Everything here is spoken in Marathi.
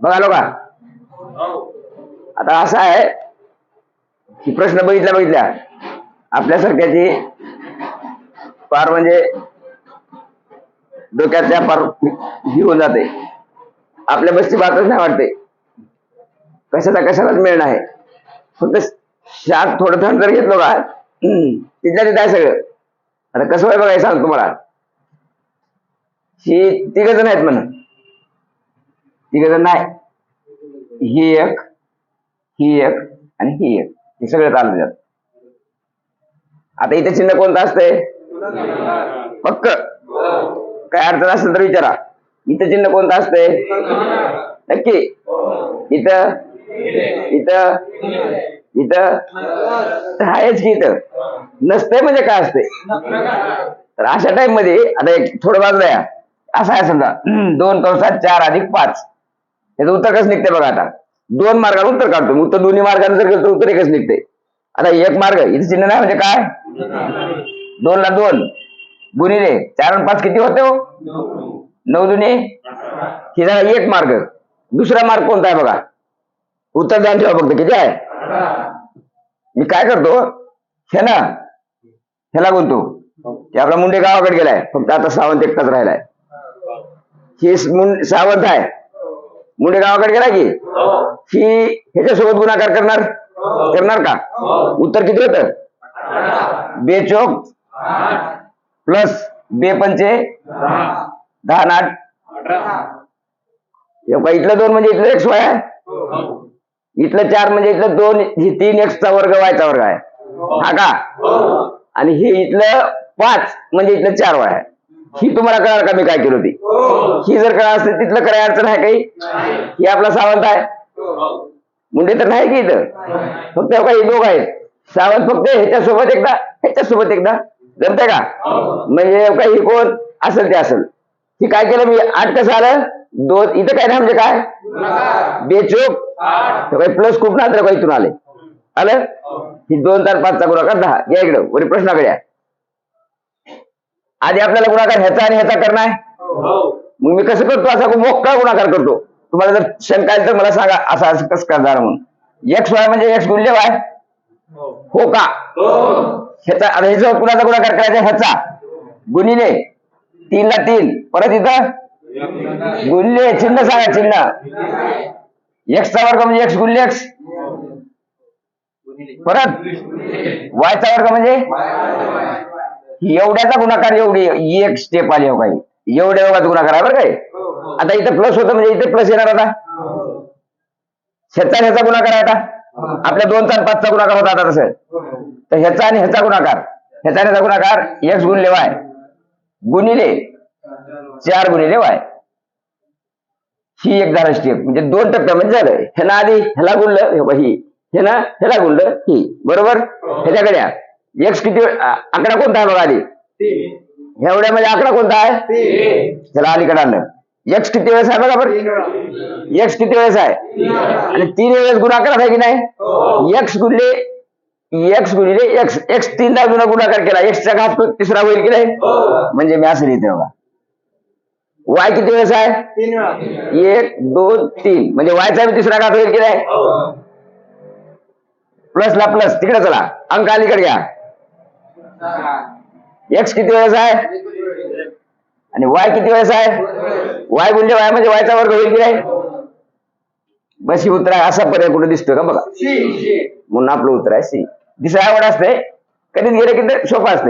बघालो का? आता असं आहे की प्रश्न बघितल्या आपल्यासारख्याची फार म्हणजे डोक्यातल्या फार ही होऊन जाते. आपल्या बसची बातच नाही वाटते. कशालाच मिळणं आहे. फक्त शाक थोडं थंड जर घेतलो का तिथल्या तिथं आहे सगळं. आता कसं आहे बघा सांग तुम्हाला. ही तिघ जण आहेत म्हणून तिघ जण नाही. ही एक, ही एक आणि ही एक, हे सगळं चालू जात. आता इथे चिन्ह कोणतं असतंय? पक्क काय अडचण असेल तर विचारा. इथं चिन्ह कोणतं असतंय? नक्की इथं इथं इथं आहेच की. इथं नसतंय म्हणजे काय असते? तर अशा टाइम मध्ये आता एक थोडं बाजूला या. असं आहे समजा 2 कंसात 4 अधिक 5. याचं उत्तर कसं निघते बघा. आता 2 मार्गाने उत्तर काढतो. उत्तर दोन्ही मार्गाने जर केलं तर उत्तर एकच निघते. आता एक मार्ग इथे चिन्ह नाही म्हणजे काय? 2 ला 2 गुणिले 4 आणि 5 किती होते हो? 9 दुने. हे झाला एक मार्ग. दुसरा मार्ग कोणता आहे बघा? उत्तर द्यायला ठेवा फक्त किती आहे. मी काय करतो ह्याला गुणतो. ते आपला मुंडे गावाकडे गेलाय. फक्त आता सावंत एकटाच राहिलाय. ही सावंत आहे. मुंडे गावाकडे गेला की ही ह्याच्यासोबत गुणाकार करणार का? उत्तर किती होतं? 2 चौक प्लस 2 पंचे 10 आणि 8. इथलं 2 म्हणजे इथलं x आहे. इथलं 4 म्हणजे इथलं 2. ही 3x चा वर्ग y चा वर्ग आहे. हा का? आणि हे इथलं 5 म्हणजे इथलं 4y आहे. ही तुम्हाला कळणार का मी काय केलं ती? ही जर कळणार असेल तिथलं करायला अडचण आहे काही? ही आपला सावंत आहे. मुंडे तर नाही की इथं. फक्त काही दोघ आहेत. सावंत फक्त ह्याच्यासोबत एकदा जमतंय का? म्हणजे काही कोण असेल ते असेल. ही काय केलं मी 8 कसं आलं? 2 इथं काय नाही म्हणजे काय? 2 चौक प्लस खूप ना तर इथून आलं. ही 2 तर 5 चा गुणाकार 10. या इकडं वरील प्रश्नाकडे या. आधी आपल्याला गुणाकार ह्याचा आणि ह्याचा करणार. मग मी कसं करतो? असा मोकळा गुणाकार करतो. तुम्हाला जर शंका आहे तर मला सांगा असं कसं करणार म्हणून. एक्स वाय म्हणजे एक्स गुणिले वाय हो का? ह्याचा आता ह्याचा कुणाचा गुणाकार करायचा? ह्याचा गुणिले 3 ला 3 परत इथं गुणिले चिन्ह सांगा. चिन्ह एक्स चा वर्ग म्हणजे एक्स गुणिले एक्स परत वायचा वर्ग म्हणजे एवढ्याचा गुणाकार. एवढी एक स्टेप आली हो काही. एवढ्या योगाचा गुणाकार आहे बरं काय. आता इथं प्लस होतं म्हणजे इथे प्लस येणार. आता ह्याचा गुणाकार आहे. आता आपल्या 2 चा 5 चा गुणाकार होता आता तसं. तर ह्याचा आणि ह्याचा गुणाकार x गुणिले y गुणिले 4 गुणिले y. ही एक झाला स्टेप. म्हणजे 2 टप्प्यामध्ये झालं. ह्याला आधी ह्याला गुणलं ही, ह्याला गुणलं ही. बरोबर. ह्याच्याकडे या. एक्स किती आकडा कोणता आहे बघा आधी? एवढ्यामध्ये आकडा कोणता आहे? त्याला अलीकडे आणलं. एक्स किती वेळेस आहे बघा बरं. एक्स किती वेळेस आहे? आणि 3 वेळेस गुणाकार आहे की नाही? एक्स गुणिले एक्स 3 दा गुणाकार केला. एक्सचा घात तिसरा होईल की नाही? म्हणजे मी असं लिहिते बघा. वाय किती वेळेस आहे? 1 2 3 म्हणजे वायचा तिसरा घात होईल की नाही? प्लस ला प्लस तिकडे चला. अंक अलीकडे घ्या. एक्स किती वेळेस आहे आणि वाय किती वेळेस आहे? वाय गुणिले वाय म्हणजे वायचा वर्ग होईल की नाही? बस ही उत्तर आहे. असा पर्याय कुठे दिसतोय का बघा. म्हणून आपलं उत्तर आहे सी. दिसाय आवड असते कधीच गेले की सोपं असते.